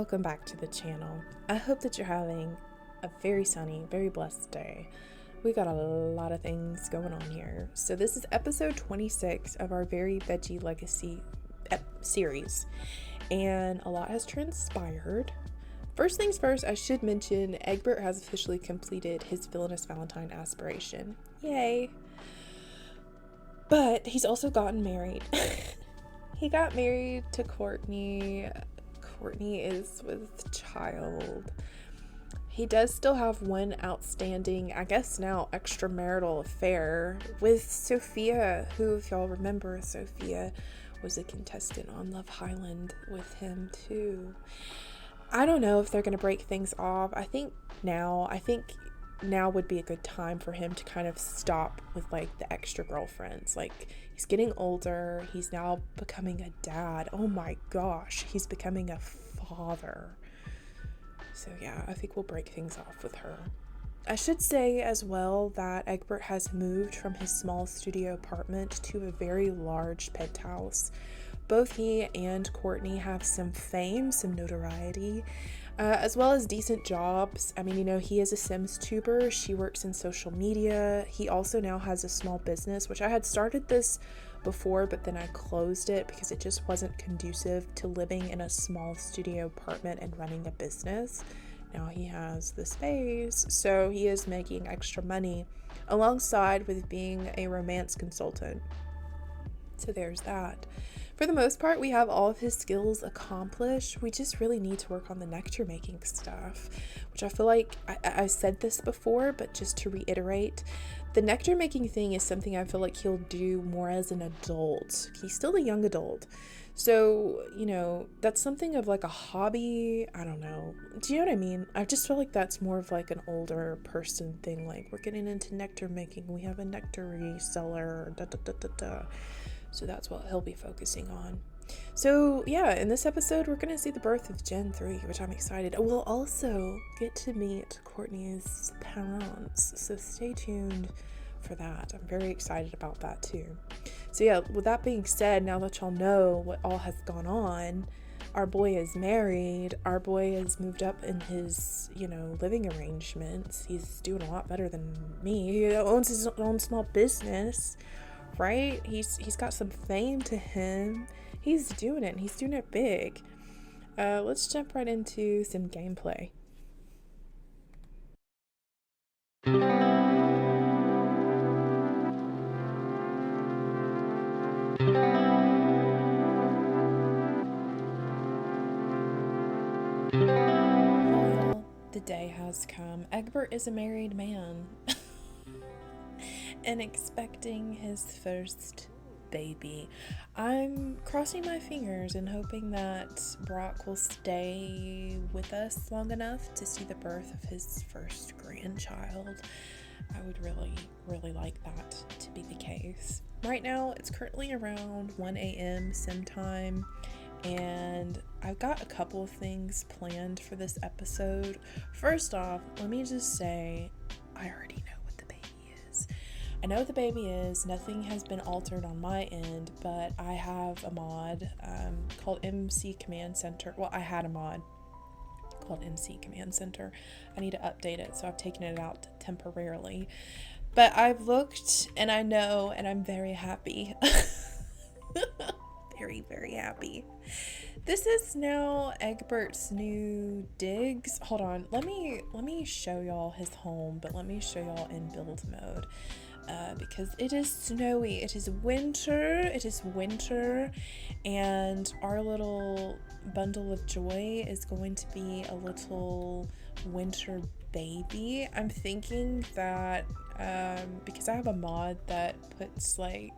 welcome back to the channel. I hope that you're having a very sunny, very blessed day. We got a lot of things going on here. So this is episode 26 of our Very Veggie Legacy series, and a lot has transpired. First things first, I should mention Egbert has officially completed his Villainous Valentine aspiration. Yay! But he's also gotten married. He got married to Courtney. Courtney is with child. He does still have one outstanding, I guess now, extramarital affair with Sofia, who, if y'all remember, Sofia was a contestant on Love Island with him too. I don't know if they're going to break things off. I think now would be a good time for him to kind of stop with like the extra girlfriends. Like, he's getting older. He's now becoming a dad. Oh my gosh, he's becoming a father. So yeah, I think we'll break things off with her. I should say as well that Egbert has moved from his small studio apartment to a very large penthouse. Both he and Courtney have some fame, some notoriety, as well as decent jobs. I mean, he is a Sims tuber. She works in social media. He also now has a small business, which I had started this before, but then I closed it because it just wasn't conducive to living in a small studio apartment and running a business. Now he has the space, so he is making extra money alongside with being a romance consultant. So there's that. For the most part, we have all of his skills accomplished. We just really need to work on the nectar making stuff, which I feel like I said this before, but just to reiterate, the nectar making thing is something I feel like he'll do more as an adult. He's still a young adult. So, that's something of like a hobby. I don't know. Do you know what I mean? I just feel like that's more of like an older person thing. Like, we're getting into nectar making. We have a nectar reseller. So that's what he'll be focusing on. So yeah, in this episode, we're going to see the birth of Gen 3, which I'm excited. We'll also get to meet Courtney's parents, so stay tuned for that. I'm very excited about that too. So yeah, with that being said, now that y'all know what all has gone on, our boy is married. Our boy has moved up in his, living arrangements. He's doing a lot better than me. He owns his own small business. Right? He's got some fame to him. He's doing it, and he's doing it big. Let's jump right into some gameplay. Well, the day has come. Egbert is a married man. And expecting his first baby. I'm crossing my fingers and hoping that Brock will stay with us long enough to see the birth of his first grandchild. I would really, really like that to be the case. Right now, it's currently around 1 a.m. sim time, and I've got a couple of things planned for this episode. First off, let me just say, I already know. I know what the baby is. Nothing has been altered on my end, but I have a mod called MC Command Center. Well, I had a mod called MC Command Center. I need to update it, so I've taken it out temporarily. But I've looked, and I know, and I'm very happy. Very, very happy. This is now Egbert's new digs. Hold on, let me show y'all his home, but let me show y'all in build mode. Because it is snowy, it is winter, and our little bundle of joy is going to be a little winter baby. I'm thinking that, because I have a mod that puts like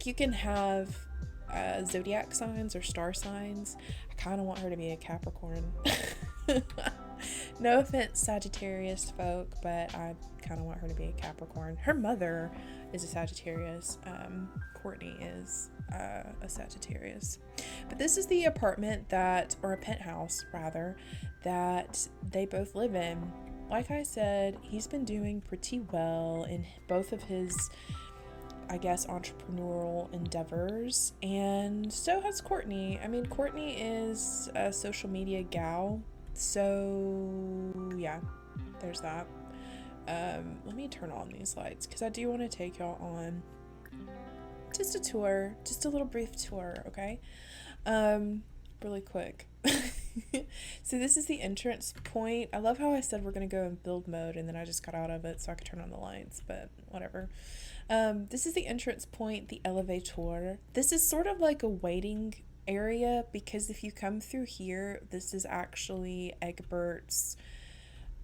you can have zodiac signs or star signs. I kind of want her to be a Capricorn. No offense, Sagittarius folk, but I kind of want her to be a Capricorn. Her mother is a Sagittarius. Courtney is a Sagittarius. But this is the apartment or a penthouse rather, that they both live in. Like I said, he's been doing pretty well in both of his I guess, entrepreneurial endeavors, and so has Courtney. I mean, Courtney is a social media gal, so yeah, there's that. Let me turn on these lights because I do want to take y'all on just a tour, just a little brief tour, okay? Really quick. So this is the entrance point. I love how I said we're gonna go in build mode and then I just got out of it so I could turn on the lights, but whatever. This is the entrance point, the elevator. This is sort of like a waiting area because if you come through here, this is actually Egbert's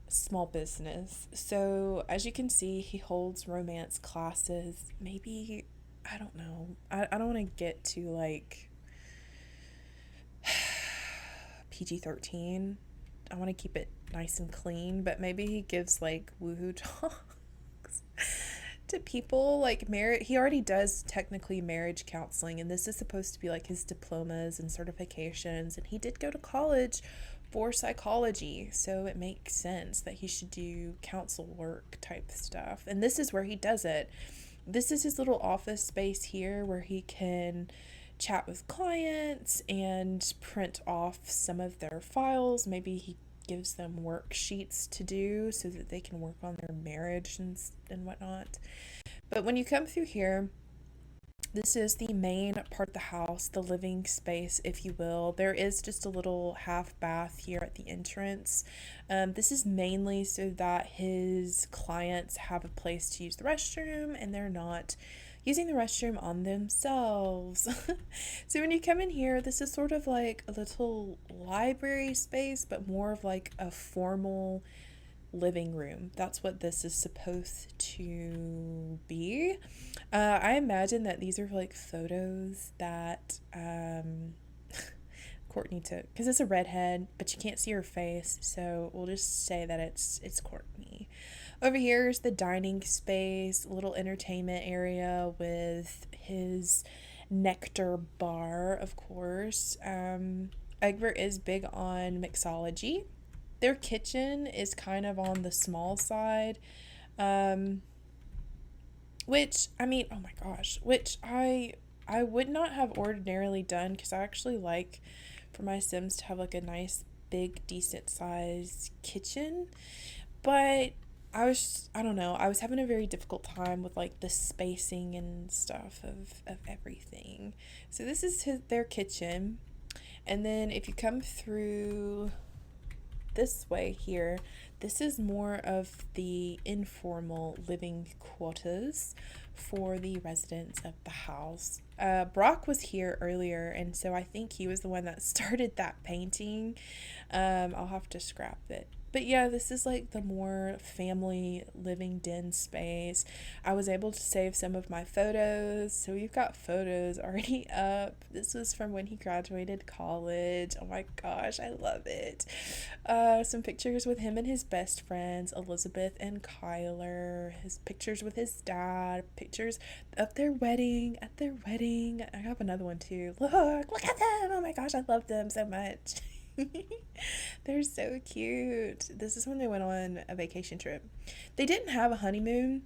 small business. So as you can see, he holds romance classes. Maybe, I don't know. I don't want to get to like PG-13. I want to keep it nice and clean, but maybe he gives like woohoo talks to people like marriage. He already does technically marriage counseling, and this is supposed to be like his diplomas and certifications, and he did go to college for psychology, so it makes sense that he should do counsel work type stuff. And this is where he does it. This is his little office space here where he can chat with clients and print off some of their files. Maybe he gives them worksheets to do so that they can work on their marriage and whatnot. But when you come through here, this is the main part of the house, the living space, if you will. There is just a little half bath here at the entrance. This is mainly so that his clients have a place to use the restroom and they're not using the restroom on themselves. So when you come in here, this is sort of like a little library space, but more of like a formal living room. That's what this is supposed to be. I imagine that these are like photos that Courtney took because it's a redhead, but you can't see her face, so we'll just say that it's Courtney. Over here is the dining space, a little entertainment area with his nectar bar, of course. Egbert is big on mixology. Their kitchen is kind of on the small side, which, I mean, oh my gosh, which I would not have ordinarily done because I actually like for my Sims to have like a nice, big, decent sized kitchen, but I don't know, I was having a very difficult time with like the spacing and stuff of everything. So this is their kitchen, and then if you come through this way here, this is more of the informal living quarters for the residents of the house. Brock was here earlier, and so I think he was the one that started that painting. I'll have to scrap it. But yeah, this is like the more family living den space. I was able to save some of my photos, so we've got photos already up. This was from when he graduated college. Oh my gosh, I love it. Some pictures with him and his best friends, Elizabeth and Kyler. His pictures with his dad. Pictures of their wedding, at their wedding. I have another one too. Look at them. Oh my gosh, I love them so much. They're so cute. This is when they went on a vacation trip. They didn't have a honeymoon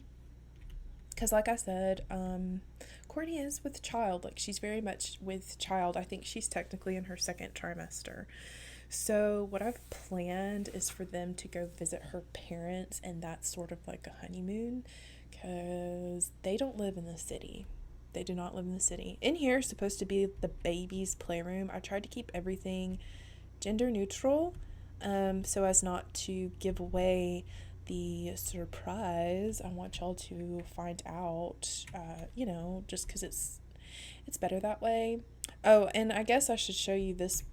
because, like I said, Courtney is with child. Like, she's very much with child. I think she's technically in her second trimester. So what I've planned is for them to go visit her parents, and that's sort of like a honeymoon because they don't live in the city. They do not live in the city. In here is supposed to be the baby's playroom. I tried to keep everything gender neutral, so as not to give away the surprise. I want y'all to find out, just because it's better that way. Oh, and I guess I should show you this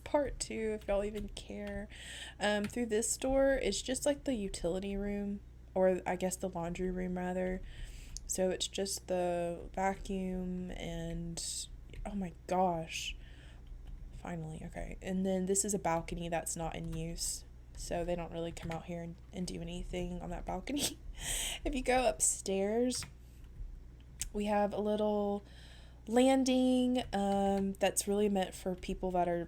part too, if y'all even care. Through this door is just like the utility room, or I guess the laundry room rather. So it's just the vacuum and oh my gosh. Finally, okay. And then this is a balcony that's not in use, so they don't really come out here and do anything on that balcony. If you go upstairs, we have a little landing that's really meant for people that are,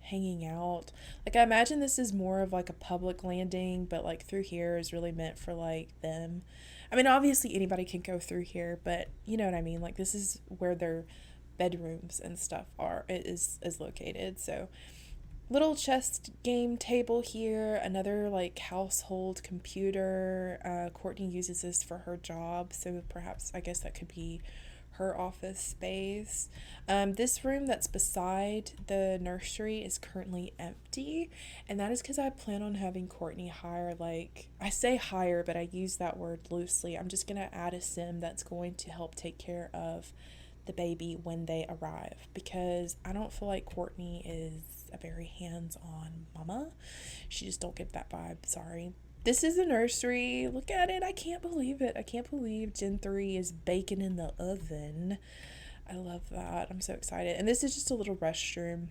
hanging out. Like, I imagine this is more of like a public landing, but like through here is really meant for like them. I mean, obviously anybody can go through here, but you know what I mean? Like, this is where their bedrooms and stuff is located. So little chess game table here, another like household computer. Courtney uses this for her job, so perhaps I guess that could be her office space. This room that's beside the nursery is currently empty, and that is because I plan on having Courtney hire, like, I say hire, but I use that word loosely. I'm just gonna add a sim that's going to help take care of the baby when they arrive, because I don't feel like Courtney is a very hands-on mama. She just don't get that vibe, sorry. This is a nursery. Look at it. I can't believe it. I can't believe Gen 3 is baking in the oven. I love that. I'm so excited. And this is just a little restroom.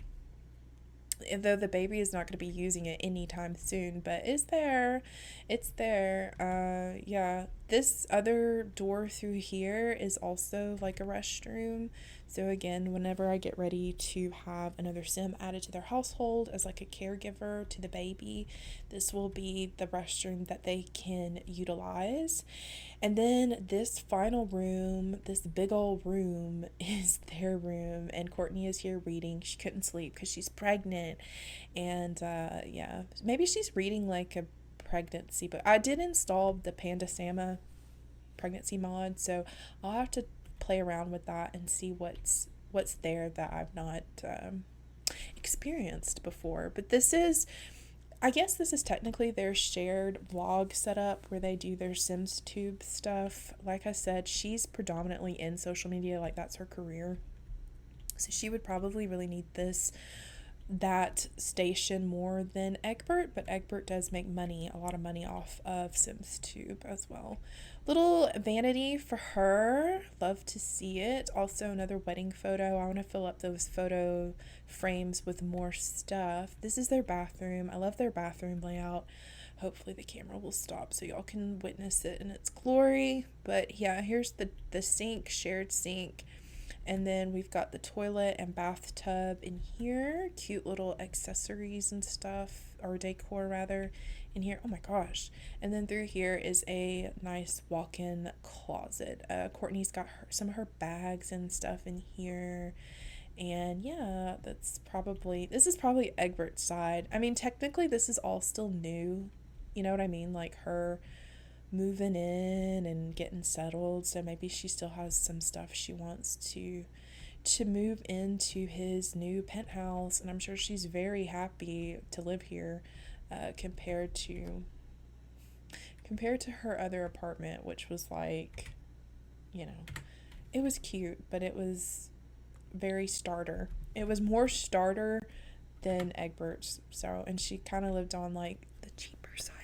And though the baby is not going to be using it anytime soon, but it's there. It's there. Yeah. This other door through here is also like a restroom. So again, whenever I get ready to have another sim added to their household as like a caregiver to the baby, this will be the restroom that they can utilize. And then this final room, this big old room, is their room. And Courtney is here reading. She couldn't sleep because she's pregnant. And yeah, maybe she's reading like a pregnancy book. I did install the Panda Sama pregnancy mod, so I'll have to play around with that and see what's there that I've not experienced before. But this is, I guess this is technically their shared vlog setup where they do their Sims Tube stuff. Like I said, she's predominantly in social media, like that's her career. So she would probably really need that station more than Egbert, but Egbert does make a lot of money off of Sims Tube as well. Little vanity for her, love to see it. Also another wedding photo. I want to fill up those photo frames with more stuff. This is their bathroom. I love their bathroom layout. Hopefully the camera will stop so y'all can witness it in its glory. But yeah, here's the sink, shared sink. And then we've got the toilet and bathtub in here. Cute little accessories and stuff, or decor rather, in here. Oh my gosh. And then through here is a nice walk-in closet. Courtney's got some of her bags and stuff in here. And yeah, this is probably Egbert's side. I mean, technically this is all still new. You know what I mean? Like her moving in and getting settled, so maybe she still has some stuff she wants to move into his new penthouse, and I'm sure she's very happy to live here compared to her other apartment, which was like, you know, it was cute, but it was very starter. It was more starter than Egbert's, so, and she kind of lived on like the cheaper side.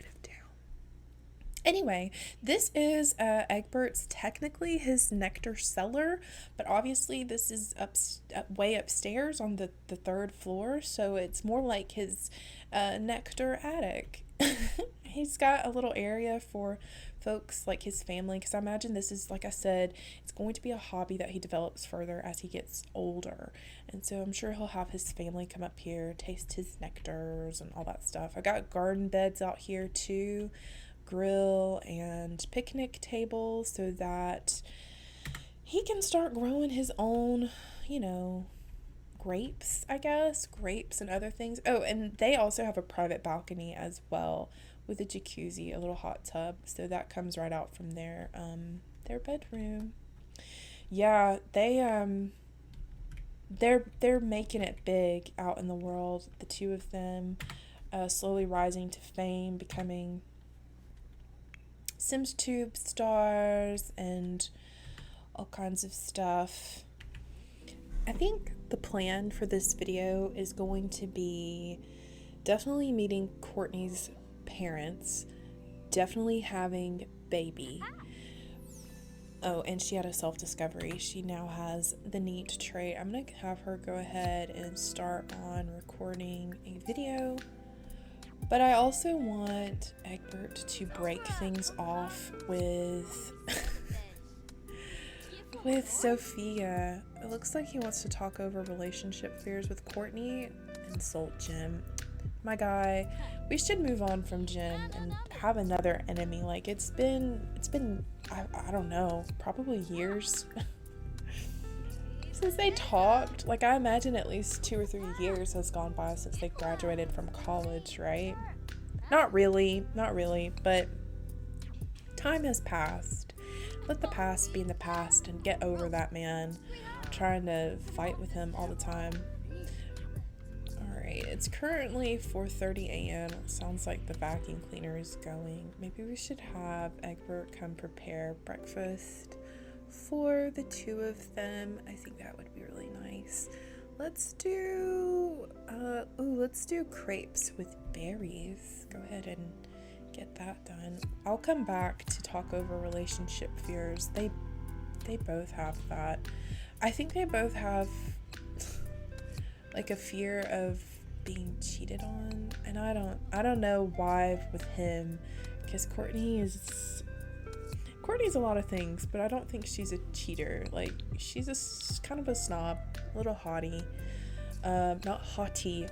Anyway, this is Egbert's, technically his nectar cellar, but obviously this is way upstairs on the third floor, so it's more like his nectar attic. He's got a little area for folks like his family, because I imagine this is, like I said, it's going to be a hobby that he develops further as he gets older, and so I'm sure he'll have his family come up here, taste his nectars and all that stuff. I got garden beds out here too, grill and picnic table, so that he can start growing his own, you know, grapes, I guess, grapes and other things. Oh, and they also have a private balcony as well with a jacuzzi, a little hot tub, so that comes right out from their bedroom. Yeah, they're making it big out in the world, the two of them, slowly rising to fame, becoming Sims Tube stars and all kinds of stuff. I think the plan for this video is going to be definitely meeting Courtney's parents, definitely having baby. Oh, and she had a self-discovery. She now has the neat trait. I'm gonna have her go ahead and start on recording a video. But I also want Egbert to break things off with Sofia. It looks like he wants to talk over relationship fears with Courtney. Insult Jim. My guy, we should move on from Jim and have another enemy. Like, it's been I don't know, probably years since they talked. Like, I imagine at least 2 or 3 years has gone by since they graduated from college, right? Not really, but time has passed. Let the past be in the past and get over that man trying to fight with him all the time. Alright, it's currently 4:30 a.m. It sounds like the vacuum cleaner is going. Maybe we should have Egbert come prepare breakfast for the two of them. I think that would be really nice. Let's do crepes with berries. Go ahead and get that done. I'll come back to talk over relationship fears. They both have that. I think they both have like a fear of being cheated on, and I don't know why with him, because Courtney's a lot of things, but I don't think she's a cheater. Like, she's kind of a snob, a little haughty, not haughty,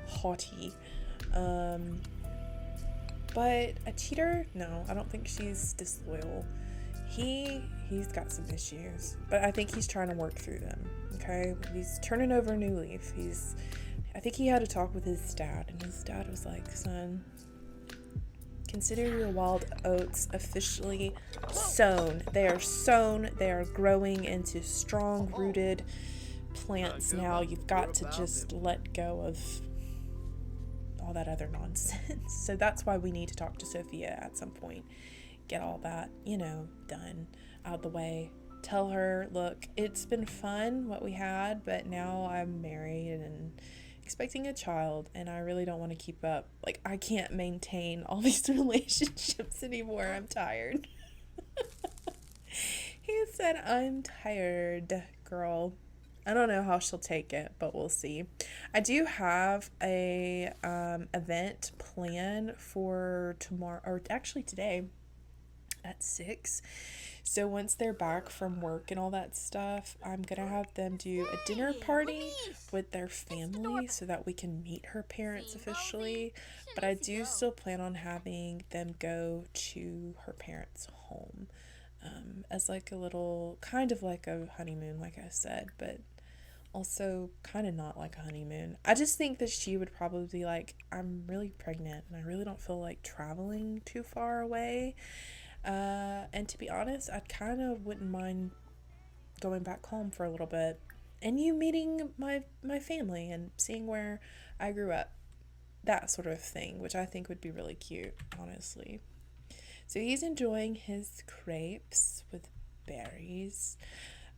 but a cheater? No, I don't think she's disloyal. He's got some issues, but I think he's trying to work through them. Okay, he's turning over a new leaf. I think he had a talk with his dad, and his dad was like, "Son, consider your wild oats officially sown. They are sown. They are growing into strong-rooted plants now. You've got to just let go of all that other nonsense." So that's why we need to talk to Sofia at some point. Get all that, done, out of the way. Tell her, look, it's been fun what we had, but now I'm married and expecting a child, and I really don't want to keep up. Like, I can't maintain all these relationships anymore. I'm tired. He said, I'm tired, girl. I don't know how she'll take it, but we'll see. I do have a event planned for tomorrow, or actually today at 6. So once they're back from work and all that stuff, I'm gonna have them do a dinner party with their family so that we can meet her parents officially. But I do still plan on having them go to her parents' home as like a little, kind of like a honeymoon, like I said, but also kind of not like a honeymoon. I just think that she would probably be like, I'm really pregnant and I really don't feel like traveling too far away. And to be honest, I kind of wouldn't mind going back home for a little bit and you meeting my family and seeing where I grew up, that sort of thing, which I think would be really cute, honestly. So he's enjoying his crepes with berries.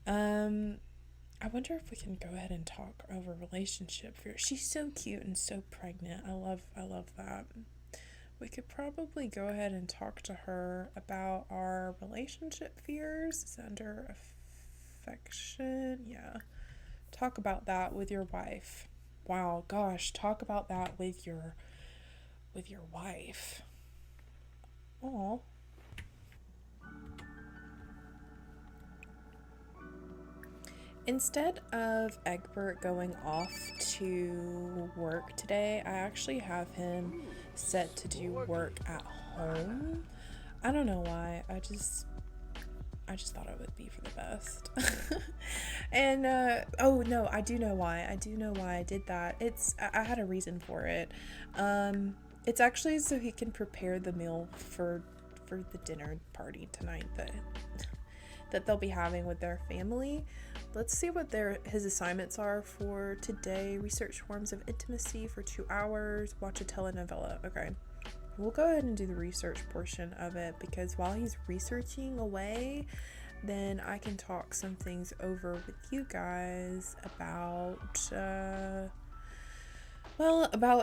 I wonder if we can go ahead and talk over relationship fear. She's so cute and so pregnant. I love that. We could probably go ahead and talk to her about our relationship fears. Is it under affection? Yeah. Talk about that with your wife. Wow, gosh, talk about that with your wife. Oh. Instead of Egbert going off to work today, I actually have him set to do work at home. I don't know why. I just thought it would be for the best. And oh no, I do know why I did that. I had a reason for it. It's actually so he can prepare the meal for the dinner party tonight that they'll be having with their family. Let's see what his assignments are for today. Research forms of intimacy for 2 hours. Watch a telenovela. Okay. We'll go ahead and do the research portion of it, because while he's researching away, then I can talk some things over with you guys about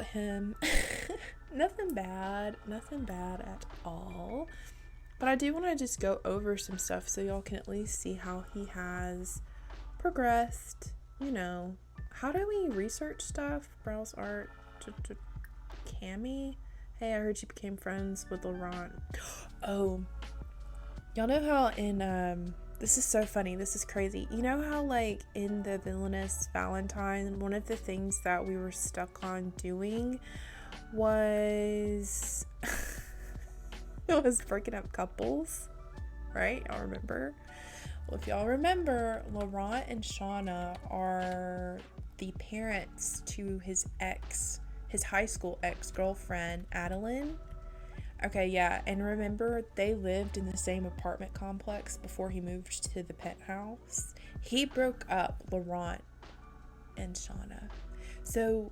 him. Nothing bad at all. But I do want to just go over some stuff so y'all can at least see how he has progressed. How do we research stuff? Browse art. Cammy. Hey, I heard you became friends with Laurent. Oh, y'all know how in this is so funny, this is crazy. You know how like in the Villainous Valentine, one of the things that we were stuck on doing was it was breaking up couples. right? Y'all remember? Well, if y'all remember, Laurent and Shauna are the parents to his high school ex-girlfriend, Adeline. Okay, yeah, and remember, they lived in the same apartment complex before he moved to the penthouse. He broke up Laurent and Shauna. So,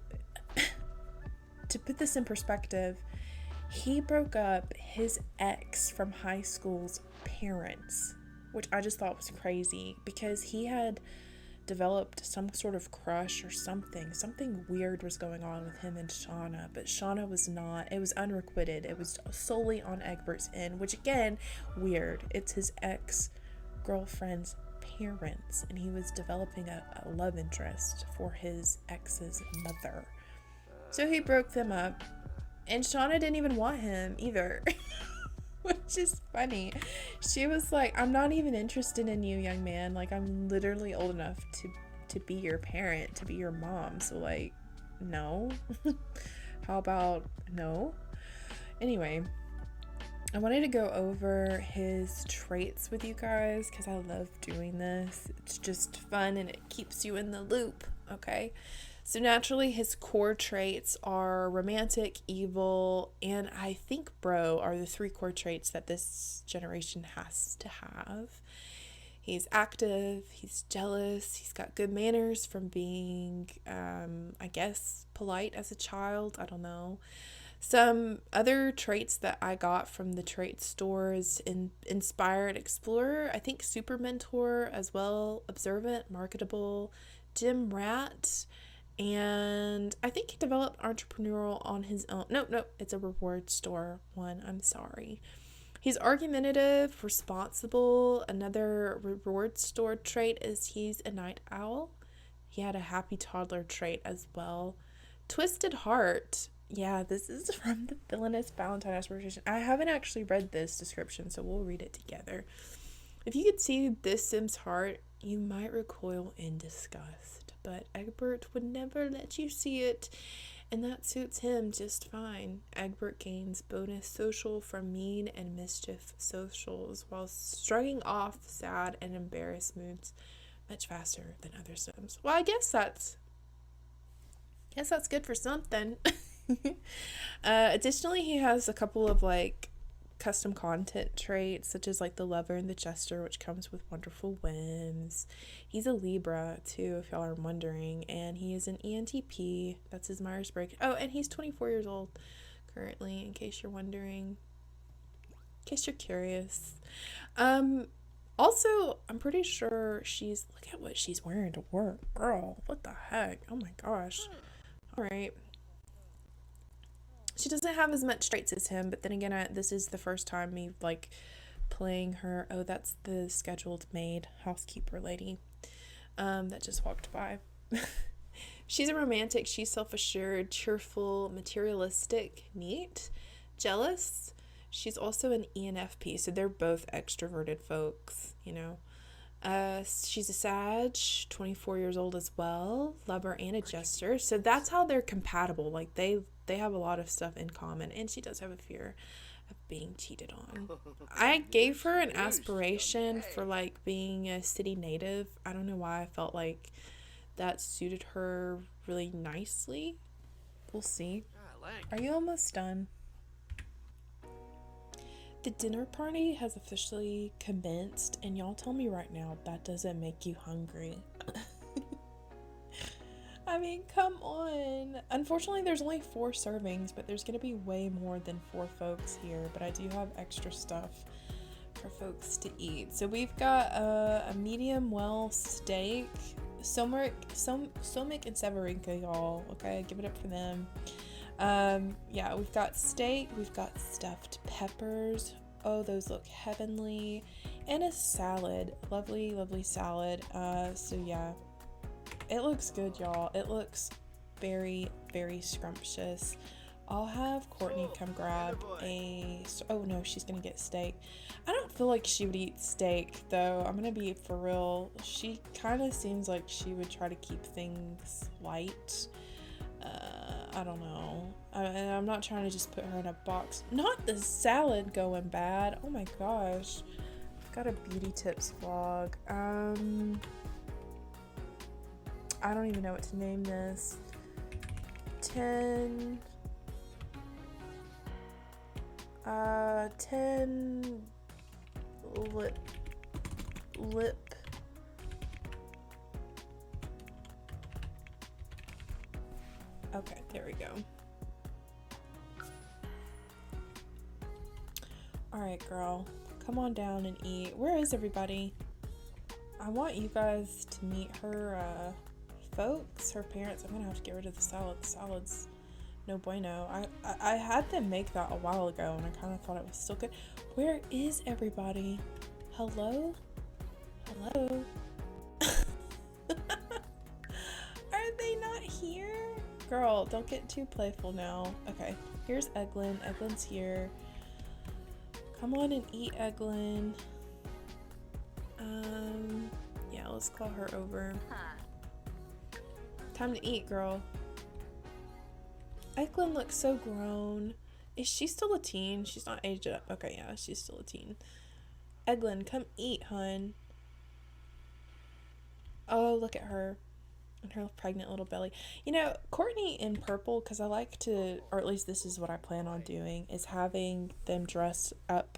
to put this in perspective, he broke up his ex from high school's parents, which I just thought was crazy because he had developed some sort of crush or something. Something weird was going on with him and Shauna, but Shauna was not. It was unrequited. It was solely on Egbert's end, which again, weird. It's his ex-girlfriend's parents, and he was developing a love interest for his ex's mother. So he broke them up, and Shauna didn't even want him either. Which is funny. She was like, I'm not even interested in you, young man. Like, I'm literally old enough to be your parent, to be your mom. So, like, no. How about no? Anyway, I wanted to go over his traits with you guys because I love doing this. It's just fun and it keeps you in the loop, okay? So naturally, his core traits are romantic, evil, and I think bro are the 3 core traits that this generation has to have. He's active, he's jealous, he's got good manners from being, I guess, polite as a child. I don't know. Some other traits that I got from the trait stores: inspired explorer, I think super mentor as well, observant, marketable, gym rat, and I think he developed entrepreneurial on his own. No, it's a reward store one. I'm sorry. He's argumentative, responsible. Another reward store trait is he's a night owl. He had a happy toddler trait as well. Twisted heart. Yeah, this is from the Villainous Valentine Aspiration. I haven't actually read this description, so we'll read it together. If you could see this Sim's heart, you might recoil in disgust. But Egbert would never let you see it, and that suits him just fine. Egbert gains bonus social from mean and mischief socials, while shrugging off sad and embarrassed moods much faster than other Sims. Well, I guess that's good for something. Additionally, he has a couple of like custom content traits, such as like the lover and the jester, which comes with wonderful whims. He's a Libra too, if y'all are wondering, and he is an ENTP. That's his Myers-Briggs. Oh, and he's 24 years old currently, in case you're wondering, in case you're curious. Also, I'm pretty sure look at what she's wearing to work, girl. What the heck? Oh my gosh. All right. She doesn't have as much traits as him, but then again, this is the first time me like playing her. Oh, that's the scheduled maid housekeeper lady that just walked by. She's a romantic. She's self-assured, cheerful, materialistic, neat, jealous. She's also an ENFP, so they're both extroverted folks, you know. She's a Sag, 24 years old as well, lover and a jester. So that's how they're compatible. Like they have a lot of stuff in common, and she does have a fear of being cheated on. I gave her an aspiration for like being a city native. I don't know why I felt like that suited her really nicely. We'll see. Are you almost done? The dinner party has officially commenced, and y'all tell me right now that doesn't make you hungry. I mean, come on. Unfortunately, there's only 4 servings, but there's going to be way more than 4 folks here, but I do have extra stuff for folks to eat. So we've got a medium well steak, Somic and Severinka, y'all. Okay, give it up for them. Yeah, we've got steak, we've got stuffed peppers. Oh, those look heavenly. And a salad. Lovely, lovely salad. So yeah, it looks good, y'all. It looks very, very scrumptious. I'll have Courtney come grab oh no, she's gonna get steak. I don't feel like she would eat steak though. I'm gonna be for real. She kind of seems like she would try to keep things light. I don't know. And I'm not trying to just put her in a box. Not the salad going bad. Oh my gosh. got a beauty tips vlog. I don't even know what to name this. 10 lip okay, there we go. All right, girl, come on down and eat. Where is everybody? I want you guys to meet her folks, her parents. I'm gonna have to get rid of the salad. The salad's no bueno. I had them make that a while ago and I kind of thought it was still good. Where is everybody? Hello? Hello? Are they not here? Girl, don't get too playful now. Okay, here's Eglin. Eglin's here. Come on and eat, Eglin. Yeah, let's call her over. Time to eat, girl. Eglin looks so grown. Is she still a teen? She's not aged up. Okay, yeah, she's still a teen. Eglin, come eat, hun. Oh, look at her and her pregnant little belly. You know, Courtney in purple, because I like to, or at least this is what I plan on doing, is having them dress up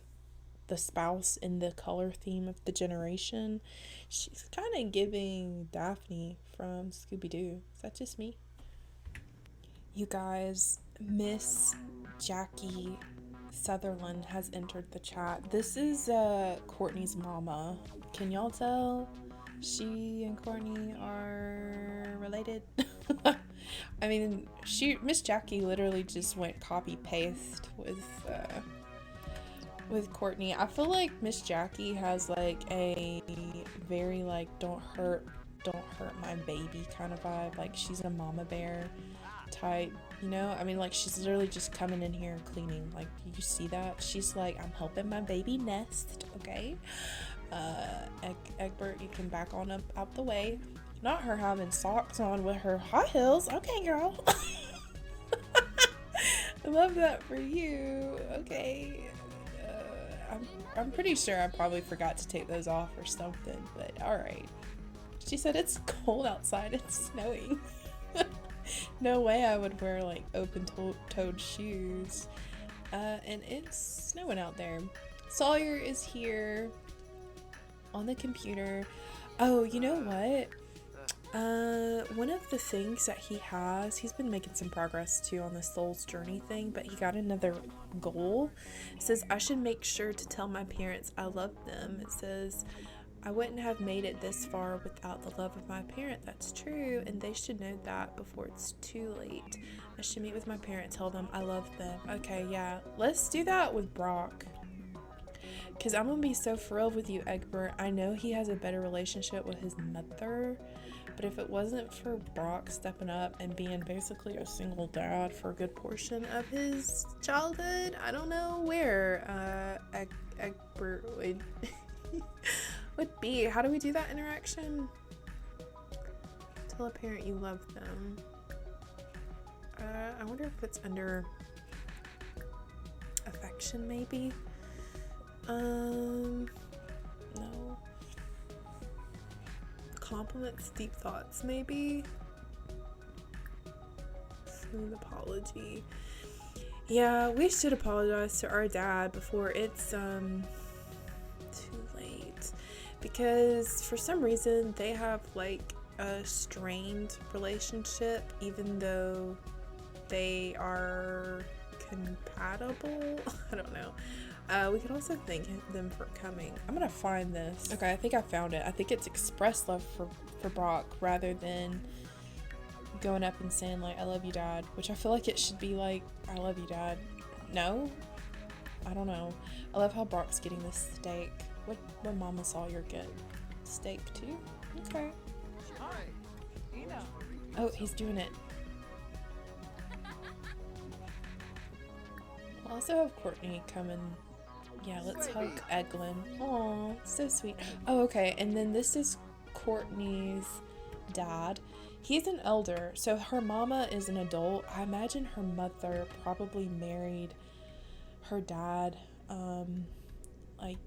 the spouse in the color theme of the generation. She's kind of giving Daphne from Scooby-Doo. Is that just me? You guys, Miss Jackie Sutherland has entered the chat. This is Courtney's mama. Can y'all tell she and Courtney are related? I mean, Miss Jackie literally just went copy paste with Courtney. I feel like Miss Jackie has like a very like don't hurt my baby kind of vibe. Like she's a mama bear type, you know? I mean, like she's literally just coming in here and cleaning. Like you see that? She's like, I'm helping my baby nest, okay? Egbert, you can back on up out the way. Not her having socks on with her high heels. Okay, girl. I love that for you. Okay. I'm pretty sure I probably forgot to take those off or something, but alright. She said it's cold outside, it's snowing. No way I would wear like open-toed shoes. And it's snowing out there. Sawyer is here on the computer. Oh, you know what? One of the things that he's been making some progress too on the Soul's Journey thing, but he got another goal. It says, I should make sure to tell my parents I love them. It says, I wouldn't have made it this far without the love of my parent. That's true, and they should know that before it's too late. I should meet with my parents, tell them I love them. Okay, yeah, let's do that with Brock. Because I'm going to be so thrilled with you, Egbert. I know he has a better relationship with his mother, but if it wasn't for Brock stepping up and being basically a single dad for a good portion of his childhood, I don't know where Egbert would be. How do we do that interaction? Tell a parent you love them. I wonder if it's under affection, maybe? No. Compliments, deep thoughts, maybe? Smooth apology. Yeah, we should apologize to our dad before it's too late, because for some reason they have like a strained relationship even though they are compatible. I don't know. We could also thank them for coming. I'm gonna find this. Okay, I think I found it. I think it's express love for Brock rather than going up and saying like I love you, dad, which I feel like it should be like I love you, dad. No, I don't know. I love how Brock's getting this steak. What Mama Sawyer get? Steak too? Okay. Oh, he's doing it. We'll also have Courtney come and yeah, let's hug Eglin. Aw, so sweet. Oh, okay, and then this is Courtney's dad. He's an elder, so her mama is an adult. I imagine her mother probably married her dad, like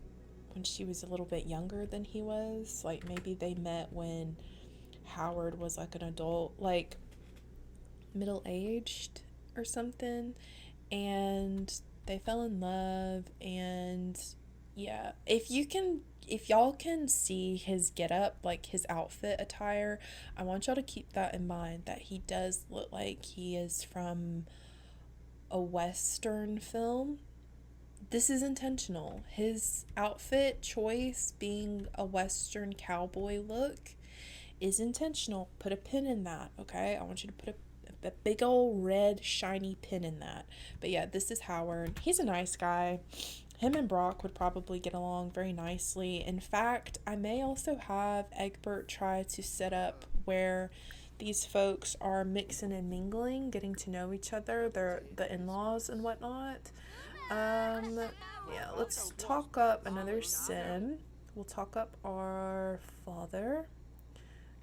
when she was a little bit younger than he was. Like maybe they met when Howard was like an adult, like middle-aged or something, and they fell in love. And yeah, if y'all can see his getup, like his outfit attire, I want y'all to keep that in mind, that he does look like he is from a Western film. This is intentional. His outfit choice being a Western cowboy look is intentional. Put a pin in that, okay? I want you to put a big old red shiny pin in that. But yeah, this is Howard. He's a nice guy. Him and Brock would probably get along very nicely. In fact, I may also have Egbert try to set up where these folks are mixing and mingling, getting to know each other, the in-laws and whatnot. Yeah, let's talk up another sim. We'll talk up our father.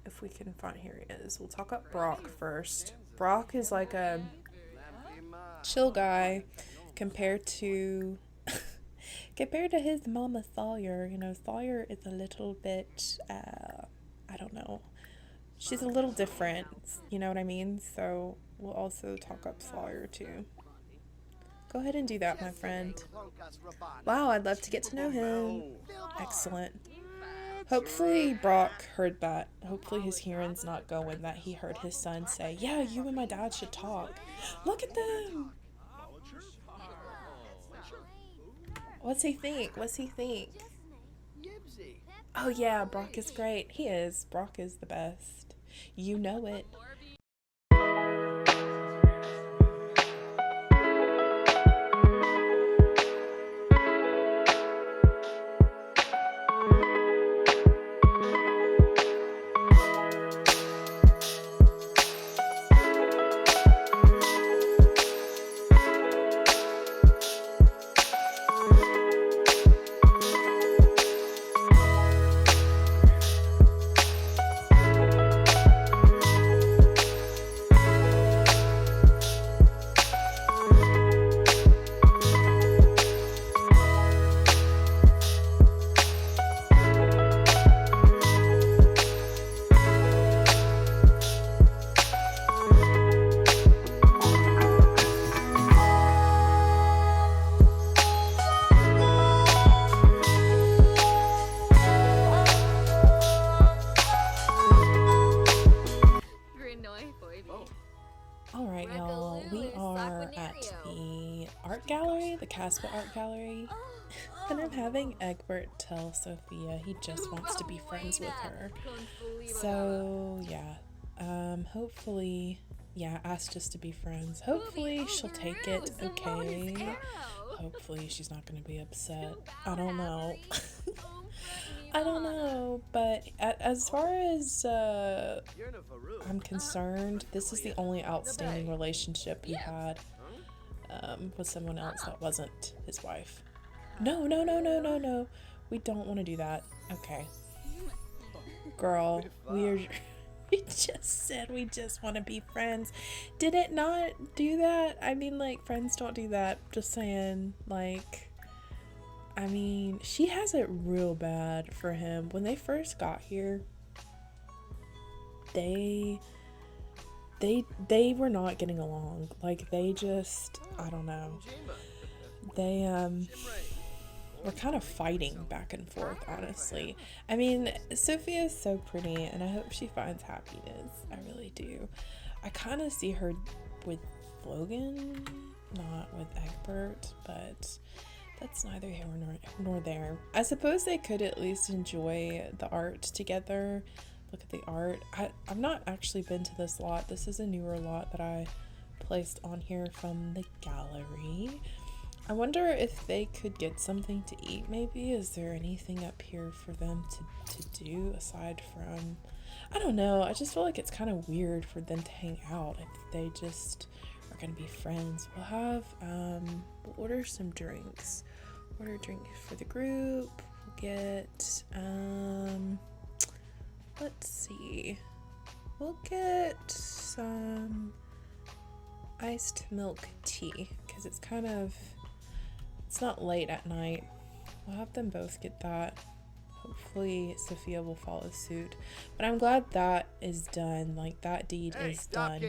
If we can find, here he is. We'll talk up Brock first. Brock is like a chill guy compared to his mama Sawyer. You know, Sawyer is a little bit I don't know. She's a little different, you know what I mean? So we'll also talk up Sawyer too. Go ahead and do that, my friend. Wow, I'd love to get to know him. Excellent. Hopefully Brock heard that. Hopefully his hearing's not going, that he heard his son say, yeah, you and my dad should talk. Look at them. What's he think? What's he think? Oh yeah, Brock is great. He is. Brock is the best. You know it. Alright, y'all, we are at the art gallery, the Casper Art Gallery, and I'm having Egbert tell Sofia he just wants to be friends with her. So, yeah, hopefully, yeah, asked us to be friends. Hopefully she'll take it okay. Hopefully she's not going to be upset. I don't know. I don't know, but as far as I'm concerned, this is the only outstanding relationship he had with someone else that wasn't his wife. No. We don't want to do that. Okay. Girl, we just said we just want to be friends. Did it not do that? I mean, like, friends don't do that. Just saying, like, I mean, she has it real bad for him. When they first got here, they were not getting along. Like, they just, I don't know. They were kind of fighting back and forth, honestly. I mean, Sofia is so pretty, and I hope she finds happiness. I really do. I kind of see her with Logan, not with Egbert, but that's neither here nor there. I suppose they could at least enjoy the art together. Look at the art. I've not actually been to this lot. This is a newer lot that I placed on here from the gallery. I wonder if they could get something to eat, maybe. Is there anything up here for them to do aside from, I don't know. I just feel like it's kind of weird for them to hang out if they just are gonna be friends. We'll order some drinks. Order a drink for the group. We'll get, let's see. We'll get some iced milk tea because it's not late at night. we'll have them both get that. Hopefully Sofia will follow suit. But I'm glad that is done. Like, that deed is done.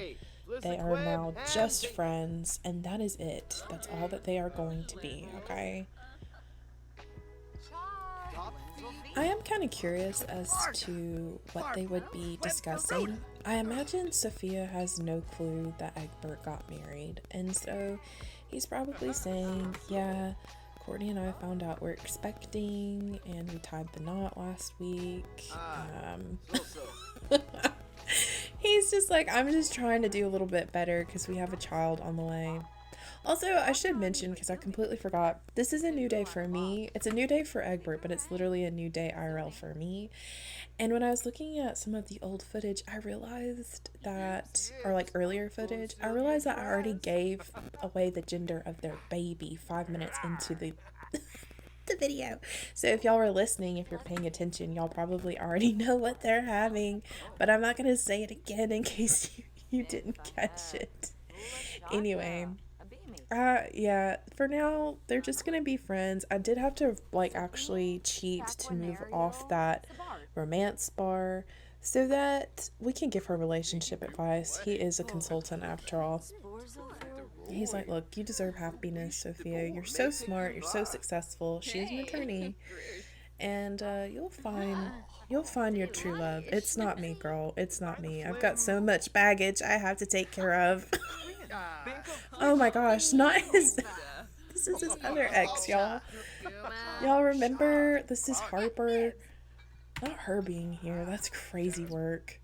They are now just friends, and that is it. That's all that they are going to be, okay? I am kind of curious as to what they would be discussing. I imagine Sofia has no clue that Egbert got married, and so he's probably saying, yeah, Courtney and I found out we're expecting, and we tied the knot last week. He's just like, I'm just trying to do a little bit better because we have a child on the way. Also, I should mention, because I completely forgot, this is a new day for me. It's a new day for Egbert, but it's literally a new day IRL for me. And when I was looking at some of the old footage, I realized that, or like earlier footage, I realized that I already gave away the gender of their baby 5 minutes into the video. So if y'all were listening, if you're paying attention, y'all probably already know what they're having, but I'm not going to say it again in case you didn't catch it. Anyway, yeah, for now, they're just gonna be friends. I did have to, like, actually cheat to move off that romance bar so that we can give her relationship advice. He is a consultant after all. He's like, look, you deserve happiness, Sofia. You're so smart. You're so successful. She's an attorney. And you'll find your true love. It's not me, girl. It's not me. I've got so much baggage I have to take care of. Oh my gosh, not his. This is his other ex, y'all. Y'all remember? This is Harper. Not her being here. That's crazy work.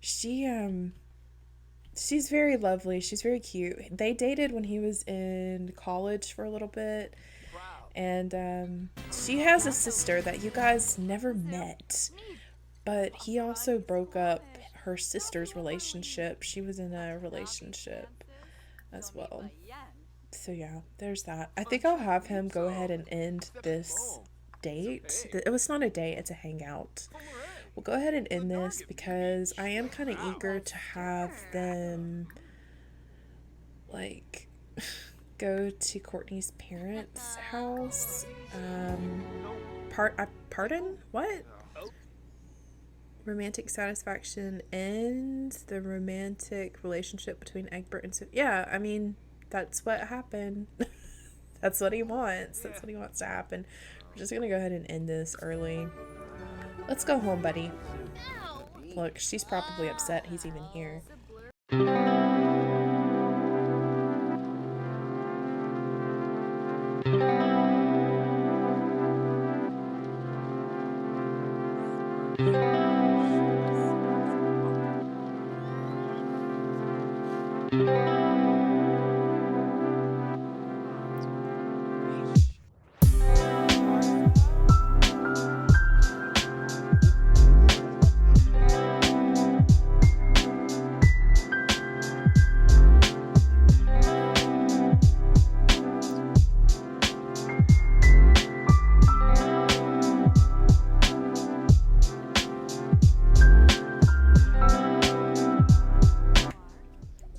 She's very lovely. She's very cute. They dated when he was in college for a little bit. And she has a sister that you guys never met. But he also broke up her sister's relationship. She was in a relationship as well. So yeah, there's that. I think I'll have him go ahead and end this date. It was not a date, it's a hangout. We'll go ahead and end this because I am kind of eager to have them, like, go to Courtney's parents' house. Pardon? What? Romantic satisfaction ends the romantic relationship between Egbert and Sofia. Yeah, I mean, that's what happened. That's what he wants. That's what he wants to happen. We're just gonna go ahead and end this early. Let's go home, buddy. Look, she's probably upset he's even here.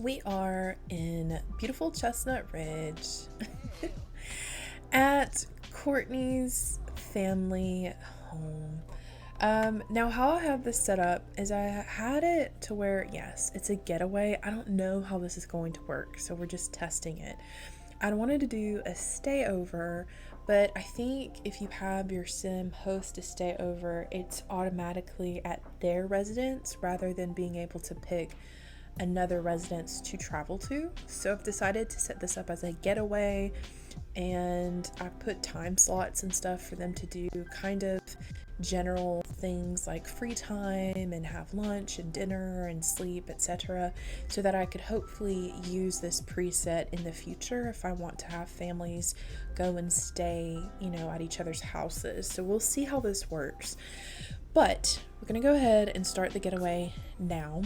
We are in beautiful Chestnut Ridge at Courtney's family home. Now how I have this set up is I had it to where, yes, it's a getaway. I don't know how this is going to work, so we're just testing it. I wanted to do a stay over, but I think if you have your sim host a stay over, it's automatically at their residence rather than being able to pick another residence to travel to. So I've decided to set this up as a getaway, and I put time slots and stuff for them to do kind of general things like free time and have lunch and dinner and sleep, etc., so that I could hopefully use this preset in the future if I want to have families go and stay, at each other's houses. So we'll see how this works. But we're gonna go ahead and start the getaway now.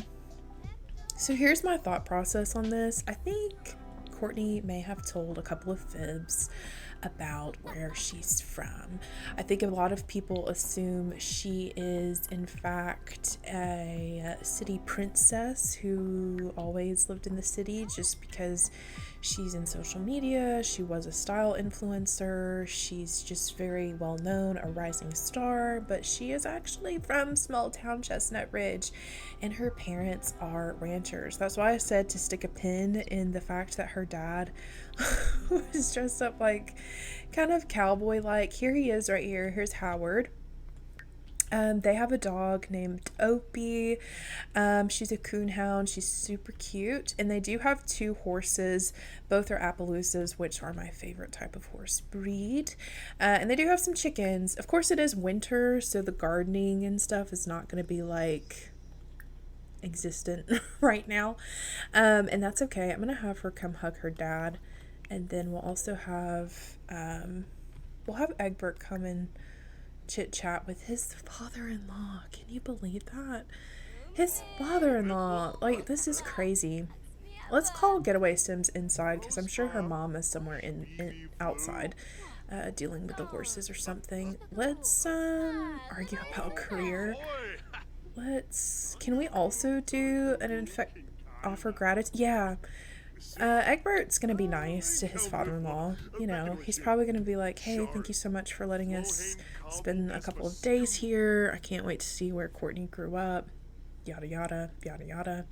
So here's my thought process on this. I think Courtney may have told a couple of fibs about where she's from. I think a lot of people assume she is in fact a city princess who always lived in the city just because She's in social media. She was a style influencer. She's just very well known, a rising star, but she is actually from small town Chestnut Ridge, and her parents are ranchers. That's why I said to stick a pin in the fact that her dad was dressed up like kind of cowboy like. Here he is right here. Here's Howard. They have a dog named Opie. She's a coonhound. She's super cute. And they do have 2 horses. Both are Appaloosas, which are my favorite type of horse breed. And they do have some chickens. Of course, it is winter, so the gardening and stuff is not going to be like existent right now. And that's okay. I'm going to have her come hug her dad. And then we'll also have, Egbert come and chit chat with his father-in-law. Can you believe that? His father-in-law. Like, this is crazy. Let's call Getaway Sims inside, because I'm sure her mom is somewhere in outside dealing with the horses or something. Let's argue about career. Can we also do an offer gratitude? Yeah. Egbert's gonna be nice to his father-in-law. You know, he's probably gonna be like, hey, thank you so much for letting us spend a couple of days here. I can't wait to see where Courtney grew up. Yada yada, yada yada.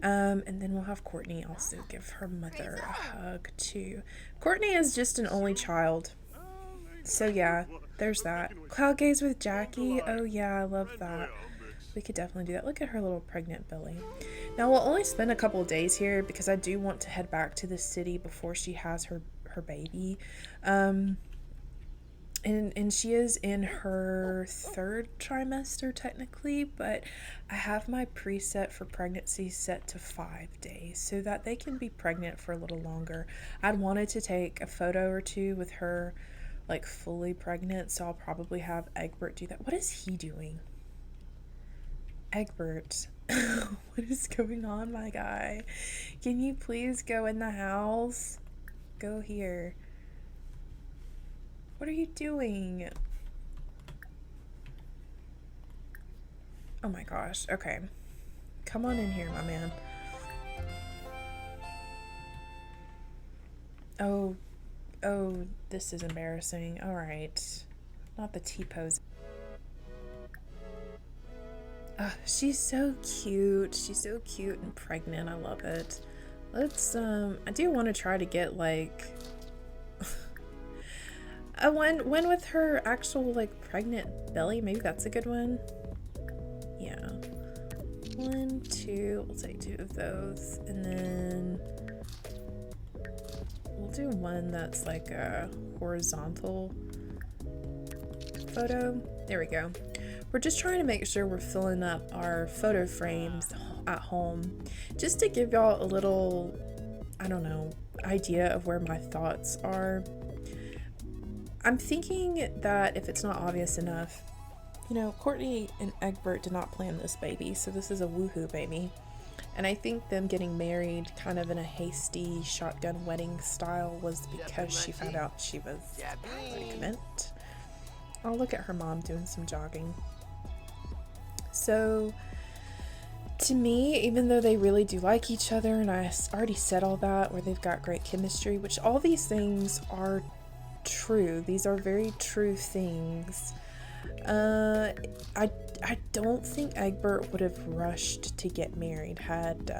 And then we'll have Courtney also give her mother a hug too. Courtney is just an only child. So yeah, there's that. Cloud gaze with Jackie. Oh yeah, I love that. We could definitely do that. Look at her little pregnant belly. Now, we'll only spend a couple of days here because I do want to head back to the city before she has her baby. And she is in her 3rd trimester technically, but I have my preset for pregnancy set to 5 days so that they can be pregnant for a little longer. I'd wanted to take a photo or 2 with her like fully pregnant, so I'll probably have Egbert do that. What is he doing? Egbert, what is going on, my guy? Can you please go in the house? Go here. What are you doing? Oh my gosh. Okay. Come on in here, my man. Oh, this is embarrassing. All right. Not the T-pose. She's so cute. She's so cute and pregnant. I love it. Let's, I do want to try to get, like, a one with her actual, like, pregnant belly. Maybe that's a good one. Yeah. 1, 2. We'll take 2 of those. And then we'll do one that's, like, a horizontal photo. There we go. We're just trying to make sure we're filling up our photo frames at home, just to give y'all a little, I don't know, idea of where my thoughts are. I'm thinking that if it's not obvious enough, you know, Courtney and Egbert did not plan this baby, so this is a woohoo baby. And I think them getting married kind of in a hasty shotgun wedding style was because she found out she was pregnant. Oh, look at her mom doing some jogging. So, to me, even though they really do like each other, and I already said all that, where they've got great chemistry, which all these things are true. These are very true things. I don't think Egbert would have rushed to get married had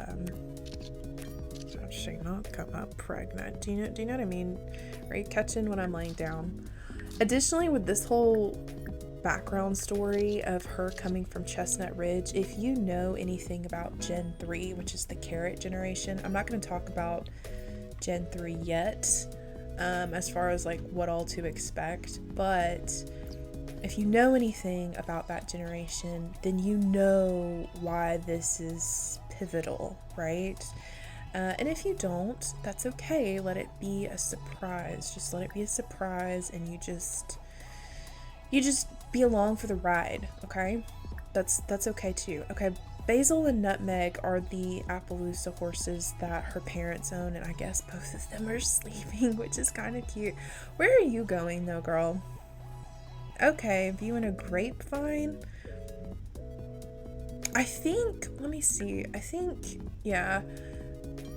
she not come up pregnant. Do you know what I mean? Are you catching when I'm laying down? Additionally, with this whole background story of her coming from Chestnut Ridge, if you know anything about Gen 3, which is the carrot generation, I'm not going to talk about Gen 3 yet, as far as like what all to expect, but if you know anything about that generation, then you know why this is pivotal, right? And if you don't, that's okay. Let it be a surprise. Just let it be a surprise, and you just be along for the ride, okay? That's okay too. Okay, Basil and Nutmeg are the Appaloosa horses that her parents own, and I guess both of them are sleeping, which is kind of cute. Where are you going though, girl? Okay, viewing a grapevine. I think, let me see. I think, yeah.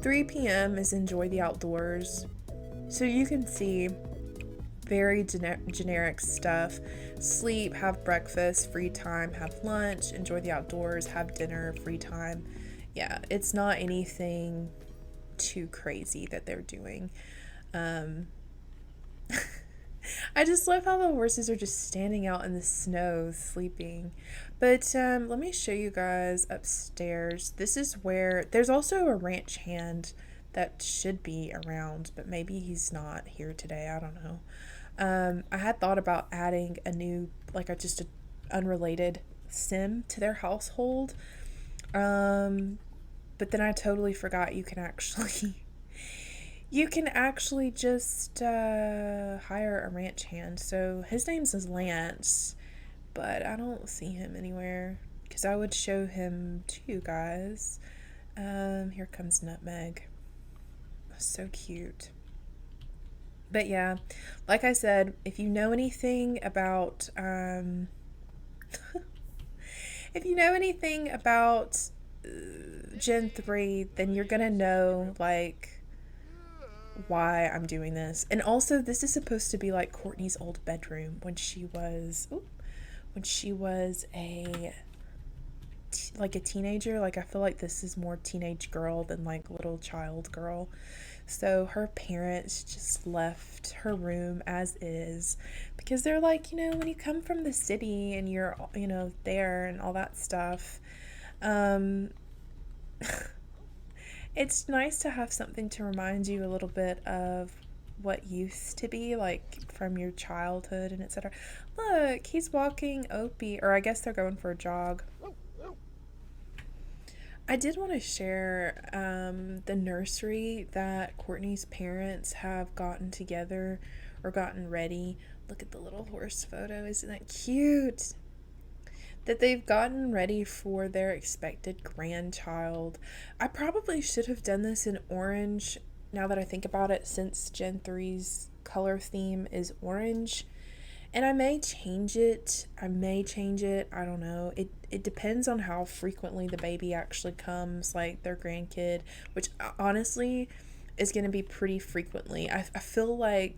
3 p.m. is enjoy the outdoors. So you can see very generic stuff. Sleep, have breakfast, free time, have lunch, enjoy the outdoors, have dinner, free time. Yeah, it's not anything too crazy that they're doing. Um, I just love how the horses are just standing out in the snow sleeping. But let me show you guys upstairs. This is where there's also a ranch hand that should be around, but maybe he's not here today. I don't know. I had thought about adding a new, like just a unrelated sim to their household. But then I totally forgot you can actually you can actually just hire a ranch hand. So his name's Lance, but I don't see him anywhere because I would show him to you guys. Here comes Nutmeg. So cute. But yeah, like I said, if you know anything about if you know anything about Gen 3, then you're gonna know like why I'm doing this. And also, this is supposed to be like Courtney's old bedroom when she was like a teenager. Like I feel like this is more teenage girl than like little child girl. So her parents just left her room as is because they're like, when you come from the city and you're, there and all that stuff, it's nice to have something to remind you a little bit of what used to be like from your childhood and etc. Look, he's walking Opie, or I guess they're going for a jog. I did want to share the nursery that Courtney's parents have gotten together or gotten ready. Look at the little horse photo. Isn't that cute? That they've gotten ready for their expected grandchild. I probably should have done this in orange now that I think about it, since Gen 3's color theme is orange. And I may change it. I don't know. It depends on how frequently the baby actually comes, like their grandkid, which honestly is going to be pretty frequently. I feel like,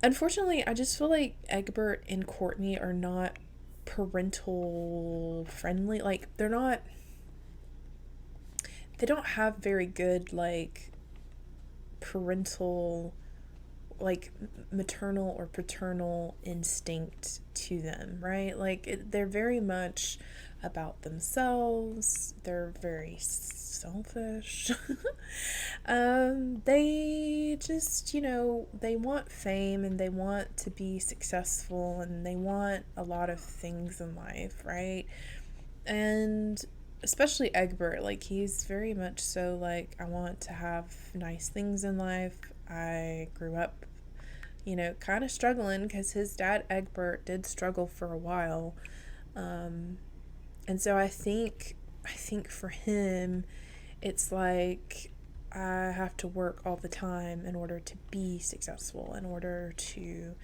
unfortunately, I just feel like Egbert and Courtney are not parental friendly. Like, they don't have very good, like, parental, like maternal or paternal instinct to them, right? Like they're very much about themselves. They're very selfish. They just, they want fame and they want to be successful and they want a lot of things in life, right? And especially Egbert, like he's very much so like, I want to have nice things in life. I grew up, kind of struggling because his dad, Egbert, did struggle for a while. And so I think for him, it's like I have to work all the time in order to be successful, in order to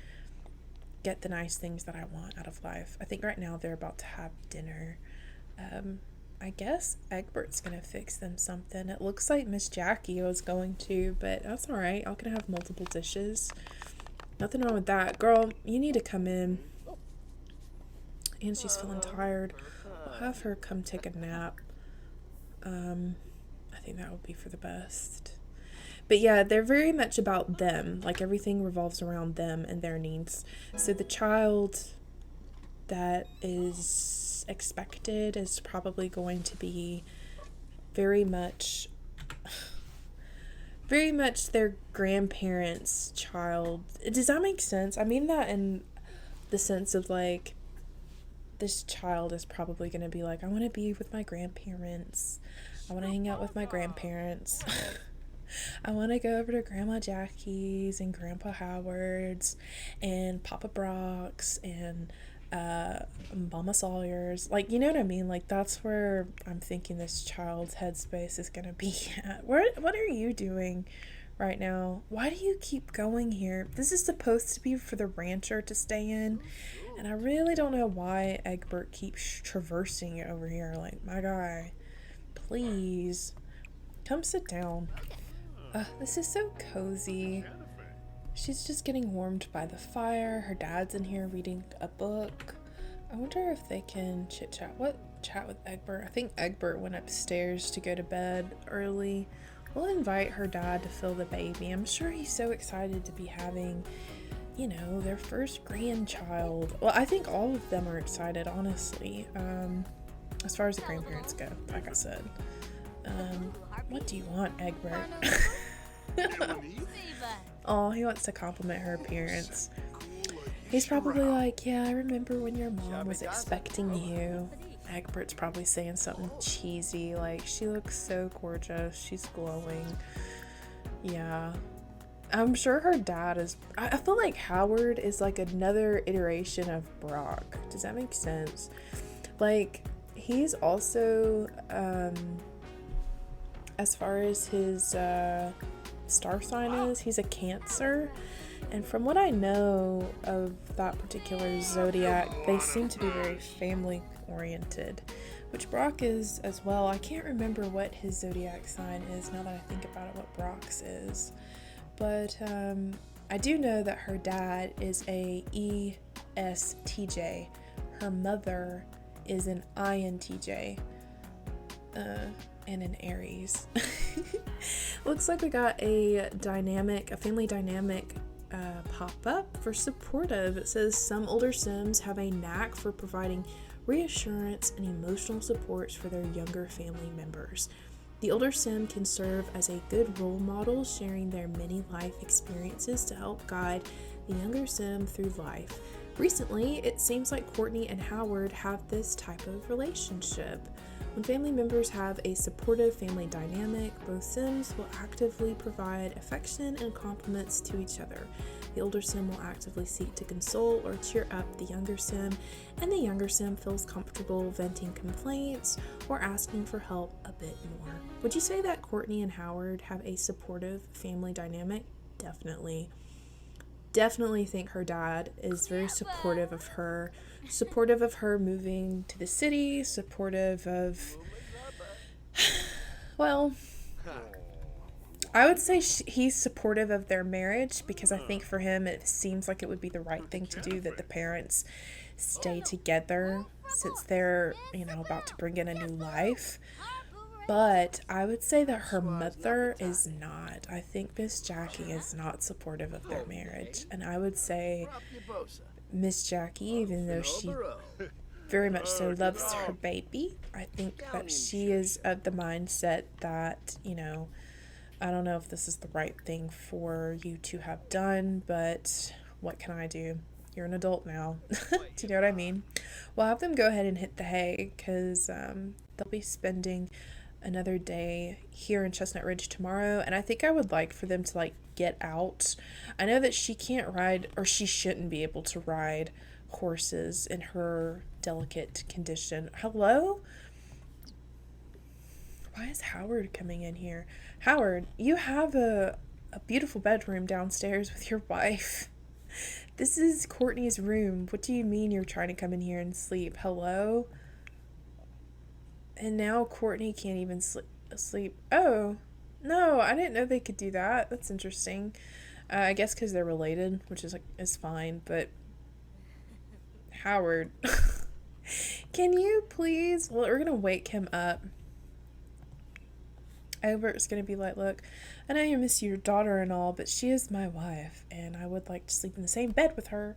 get the nice things that I want out of life. I think right now they're about to have dinner. I guess Egbert's gonna fix them something. It looks like Miss Jackie was going to, but that's alright. I can have multiple dishes. Nothing wrong with that. Girl, you need to come in. And she's feeling tired. I'll have her come take a nap. I think that would be for the best. But yeah, they're very much about them. Like everything revolves around them and their needs. So the child that is expected is probably going to be very much their grandparents' child. Does that make sense? I mean that in the sense of like, this child is probably going to be like, I want to be with my grandparents. I want to hang out with my grandparents. I want to go over to Grandma Jackie's and Grandpa Howard's and Papa Brock's and Mama Sawyer's. Like, you know what I mean? Like, that's where I'm thinking this child's headspace is going to be at. What are you doing right now? Why do you keep going here? This is supposed to be for the rancher to stay in. And I really don't know why Egbert keeps traversing it over here. Like, my guy, please. Come sit down. This is so cozy. She's just getting warmed by the fire. Her dad's in here reading a book. I wonder if they can chat with Egbert. I think Egbert went upstairs to go to bed early. We'll invite her dad to fill the baby. I'm sure he's so excited to be having, their first grandchild. Well, I think all of them are excited, honestly. As far as the grandparents go, like I said. What do you want, Egbert? Oh, he wants to compliment her appearance. He's probably like, yeah, I remember when your mom was expecting you. Egbert's probably saying something cheesy, like, she looks so gorgeous, she's glowing. Yeah. I'm sure her dad is... I feel like Howard is like another iteration of Brock. Does that make sense? Like, he's also, as far as his star sign is, he's a Cancer. And from what I know of that particular zodiac, they seem to be very family oriented, which Brock is as well. I can't remember what his zodiac sign is now that I think about it, what Brock's is. But I do know that her dad is a ESTJ. Her mother is an INTJ. And an Aries. Looks like we got a family dynamic pop-up for supportive. It says some older Sims have a knack for providing reassurance and emotional supports for their younger family members. The older Sim can serve as a good role model, sharing their many life experiences to help guide the younger Sim through life. Recently, it seems like Courtney and Howard have this type of relationship. When family members have a supportive family dynamic, both Sims will actively provide affection and compliments to each other. The older Sim will actively seek to console or cheer up the younger Sim, and the younger Sim feels comfortable venting complaints or asking for help a bit more. Would you say that Courtney and Howard have a supportive family dynamic? Definitely. Definitely think her dad is very supportive of her moving to the city, supportive of, well, I would say he's supportive of their marriage, because I think for him it seems like it would be the right thing to do that the parents stay together since they're, about to bring in a new life. But I would say that her mother is not. I think Miss Jackie is not supportive of their marriage. And I would say Miss Jackie, even though she very much so loves her baby, I think that she is of the mindset that, I don't know if this is the right thing for you to have done, but what can I do? You're an adult now. Do you know what I mean? We'll have them go ahead and hit the hay, because they'll be spending another day here in Chestnut Ridge tomorrow, and I think I would like for them to get out. I know that she can't ride, or she shouldn't be able to ride horses in her delicate condition. Hello? Why is Howard coming in here? Howard, you have a beautiful bedroom downstairs with your wife. This is Courtney's room. What do you mean you're trying to come in here and sleep? Hello? And now Courtney can't even sleep. Oh, no, I didn't know they could do that. That's interesting. I guess because they're related, which is fine, but Howard, can you please, well, we're going to wake him up. Egbert's going to be like, look, I know you miss your daughter and all, but she is my wife, and I would like to sleep in the same bed with her.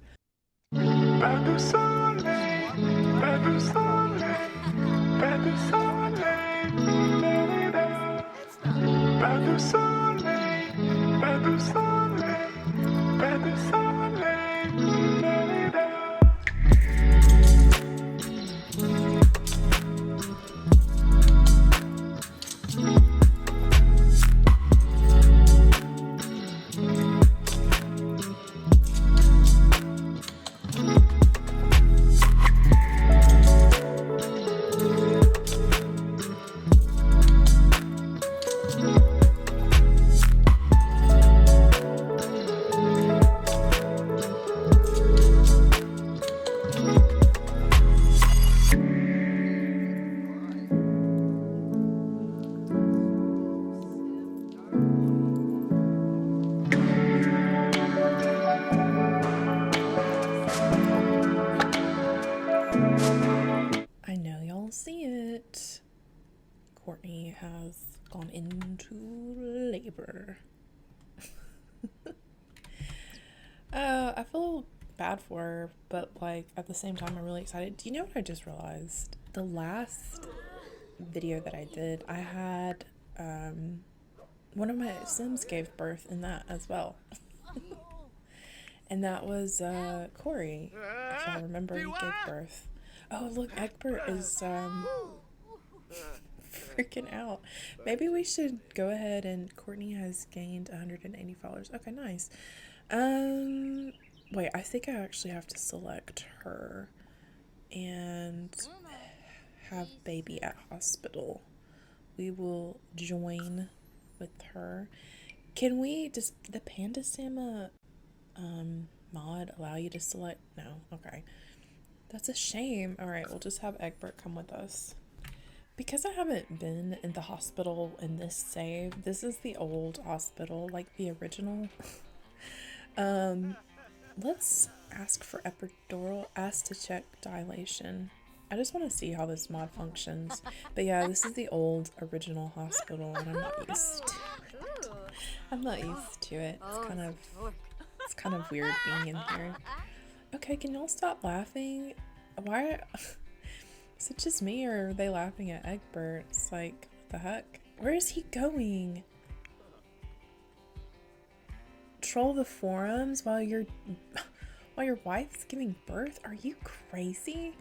Courtney has gone into labor. I feel bad for her, but like at the same time I'm really excited. Do you know what I just realized? The last video that I did, I had one of my Sims gave birth in that as well. And that was Corey. If I remember, he gave birth. Oh look, Egbert is freaking out. Maybe we should go ahead, and Courtney has gained 180 followers. Okay, nice. Wait, I think I actually have to select her and have baby at hospital. We will join with her. Can we just, the Panda Sama mod allow you to select? No, okay. That's a shame. Alright, we'll just have Egbert come with us. Because I haven't been in the hospital in this save, this is the old hospital, like the original. Let's ask for epidural, ask to check dilation. I just want to see how this mod functions. But yeah, this is the old original hospital and I'm not used to it. I'm not used to it. It's kind of weird being in here. Okay, can y'all stop laughing? Why is it just me, or are they laughing at Egbert? It's like, what the heck? Where is he going? Troll the forums while your wife's giving birth? Are you crazy?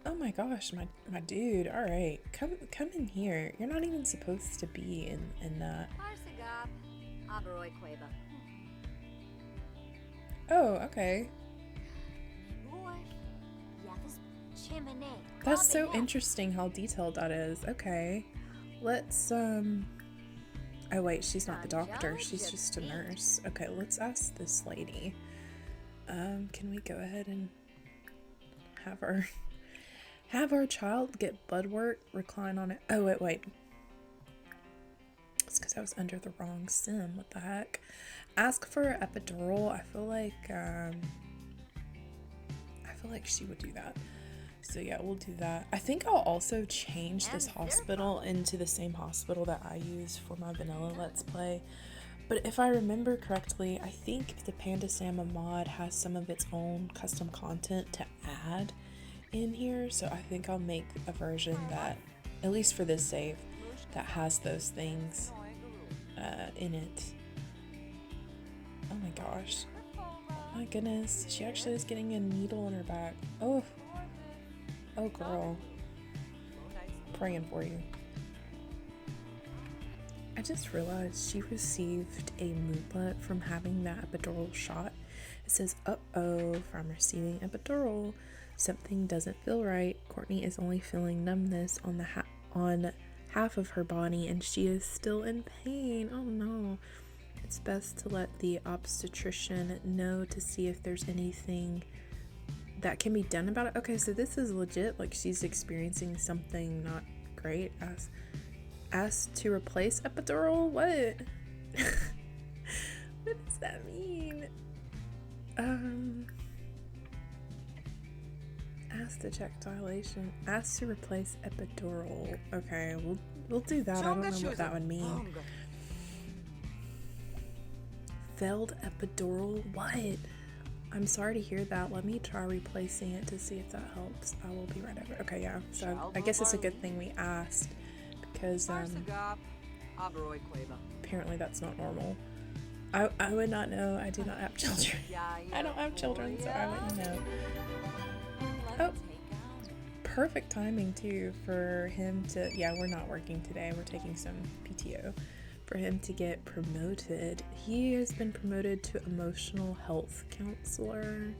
Oh my gosh, my dude. All right, come in here. You're not even supposed to be in that. Oh, okay. That's so interesting how detailed that is. Okay, let's oh wait, she's not the doctor, she's just a nurse. Okay, let's ask this lady. Can we go ahead and have our child get blood work, recline on it? Oh wait. It's because I was under the wrong sim. What the heck? Ask for epidural. I feel like she would do that. So yeah, we'll do that. I think I'll also change this hospital into the same hospital that I use for my vanilla Let's Play. But if I remember correctly, I think the Panda Sama mod has some of its own custom content to add in here. So I think I'll make a version that, at least for this save, that has those things in it. Oh my gosh. Oh my goodness. She actually is getting a needle in her back. Oh girl. Praying for you. I just realized she received a moodlet from having that epidural shot. It says, uh-oh, from receiving epidural. Something doesn't feel right. Courtney is only feeling numbness on on half of her body and she is still in pain. Oh no. It's best to let the obstetrician know to see if there's anything that can be done about it. Okay, so this is legit. Like, she's experiencing something not great. Asked to replace epidural? What? What does that mean? Asked to check dilation. Asked to replace epidural. Okay, we'll do that. I don't know what that would mean. Failed epidural? What? I'm sorry to hear that. Let me try replacing it to see if that helps. I will be right over. Okay, yeah. So I guess it's a good thing we asked, because apparently that's not normal. I would not know. I do not have children. I don't have children, so I wouldn't know. Oh, perfect timing too for him to, yeah, we're not working today. We're taking some PTO. For him to get promoted. He has been promoted to emotional health counselor.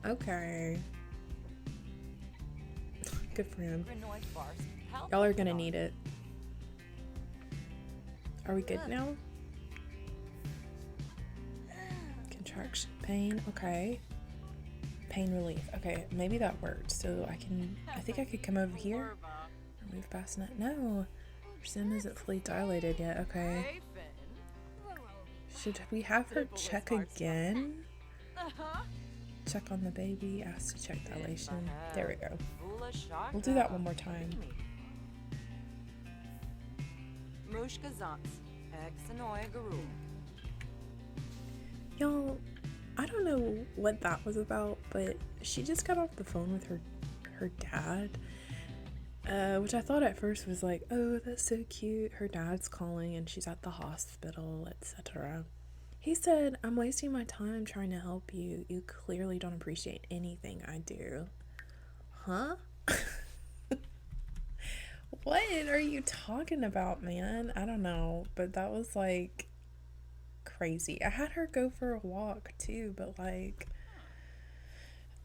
Okay. Good for him. Y'all are gonna need it. Are we good now? Contraction pain. Okay. Pain relief. Okay, maybe that worked. So I think I could come over here. Remove bassinet. No. Sim isn't fully dilated yet. Okay. Should we have her check again? Check on the baby. Ask to check dilation. There we go. We'll do that one more time. Mushka Zants, Exanoia Guru. Y'all, I don't know what that was about, but she just got off the phone with her dad, which I thought at first was like, oh, that's so cute. Her dad's calling and she's at the hospital, etc. He said, I'm wasting my time trying to help you. You clearly don't appreciate anything I do. Huh? What are you talking about, man? I don't know, but that was like crazy. I had her go for a walk too, but like,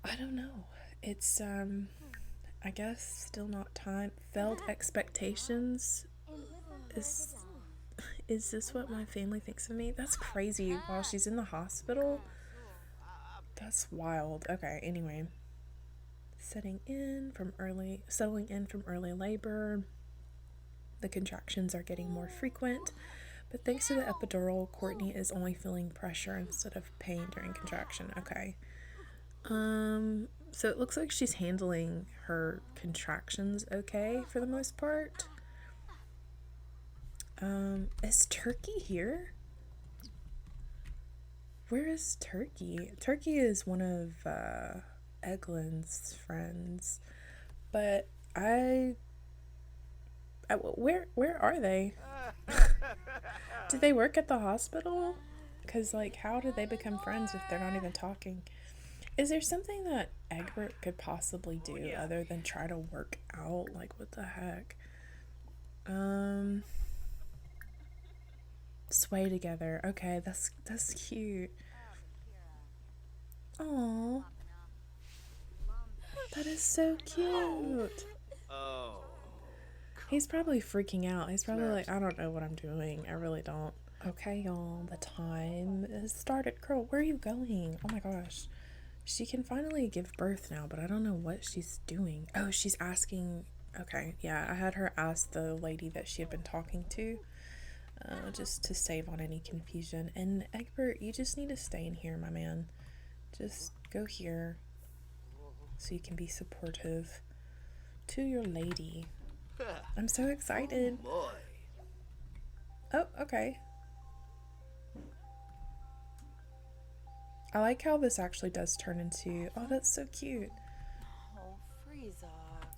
I don't know. It's I guess still not time. Failed expectations. Is this what my family thinks of me? That's crazy. While she's in the hospital, that's wild. Okay, anyway, settling in from early labor. The contractions are getting more frequent, but thanks to the epidural, Courtney is only feeling pressure instead of pain during contraction. Okay. So it looks like she's handling her contractions okay for the most part. Is Turkey here? Where is Turkey? Turkey is one of Eglin's friends, but where are they? Do they work at the hospital? Because like, how did they become friends if they're not even talking? Is there something that Egbert could possibly do other than try to work out? Like, what the heck? Sway together. Okay, that's cute. Aww. That is so cute. Oh. He's probably freaking out. He's probably like, I don't know what I'm doing. I really don't. Okay, y'all, the time has started. Girl, where are you going? Oh my gosh. She can finally give birth now, but I don't know what she's doing. Oh, she's asking. Okay, yeah, I had her ask the lady that she had been talking to, just to save on any confusion. And Egbert, you just need to stay in here, my man. Just go here so you can be supportive to your lady. I'm so excited. Oh, okay. I like how this actually does turn into... Oh, that's so cute. Oh, Frieza.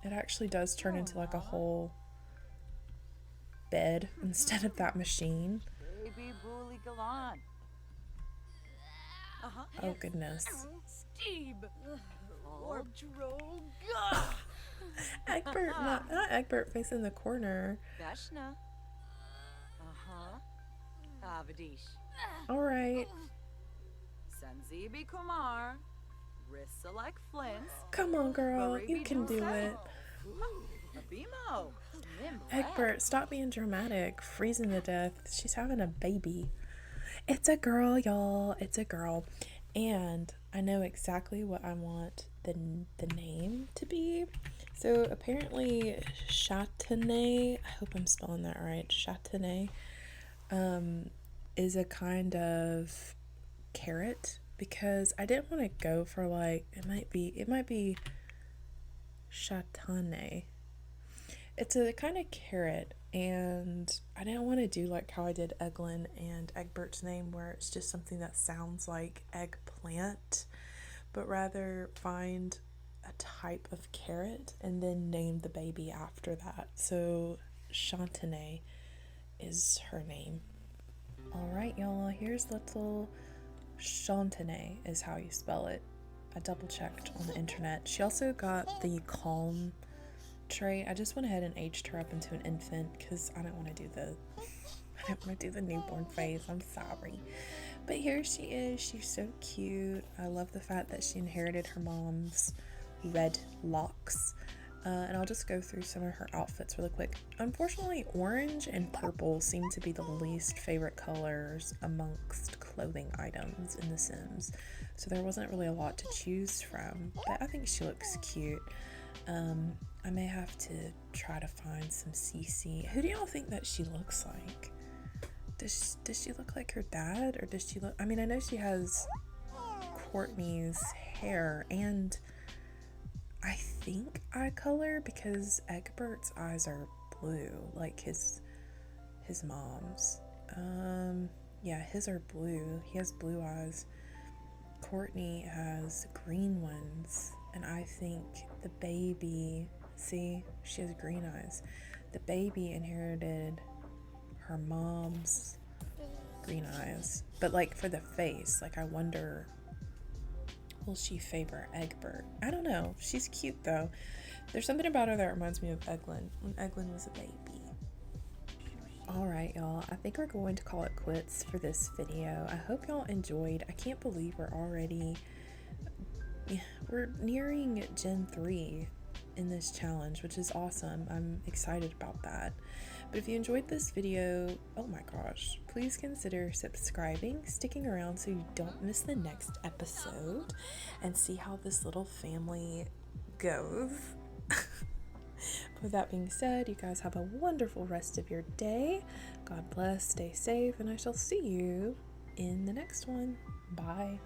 It actually does turn into like a whole bed instead of that machine. Baby Bully Galan. Oh, goodness. Steve. Orb Droga. Egbert, not Egbert facing the corner. Vashna. Avadish. Alright. Sanzibi Kumar. Rissa like Flint. Come on, girl. You can do it. Abimo. Egbert, stop being dramatic. Freezing to death. She's having a baby. It's a girl, y'all. It's a girl. And I know exactly what I want the name to be. So apparently Châtenay, I hope I'm spelling that right, Châtenay, is a kind of carrot, because I didn't want to go for like, it might be Châtenay. It's a kind of carrot, and I didn't want to do like how I did Eglin and Egbert's name, where it's just something that sounds like eggplant, but rather find a type of carrot and then name the baby after that. So Châtenay is her name. Alright, y'all, here's little Châtenay is how you spell it. I double checked on the internet. She also got the calm trait. I just went ahead and aged her up into an infant because I don't want to do the newborn phase. I'm sorry. But here she is. She's so cute. I love the fact that she inherited her mom's red locks. And I'll just go through some of her outfits really quick. Unfortunately, orange and purple seem to be the least favorite colors amongst clothing items in The Sims. So there wasn't really a lot to choose from, but I think she looks cute. I may have to try to find some CC. Who do y'all think that she looks like? Does she look like her dad, or does she look... I mean, I know she has Courtney's hair and I think eye color, because Egbert's eyes are blue, like his his mom's. Yeah, his are blue. He has blue eyes. Courtney has green ones, and I think the baby, see, she has green eyes. The baby inherited her mom's green eyes, but like for the face, like I wonder, will she favor Egbert? I don't know. She's cute though. There's something about her that reminds me of Eglin when Eglin was a baby. Alright, y'all, I think we're going to call it quits for this video. I hope y'all enjoyed. I can't believe we're nearing Gen 3 in this challenge, which is awesome. I'm excited about that. But if you enjoyed this video, oh my gosh, please consider subscribing, sticking around so you don't miss the next episode, and see how this little family goes. With that being said, you guys have a wonderful rest of your day. God bless, stay safe, and I shall see you in the next one. Bye.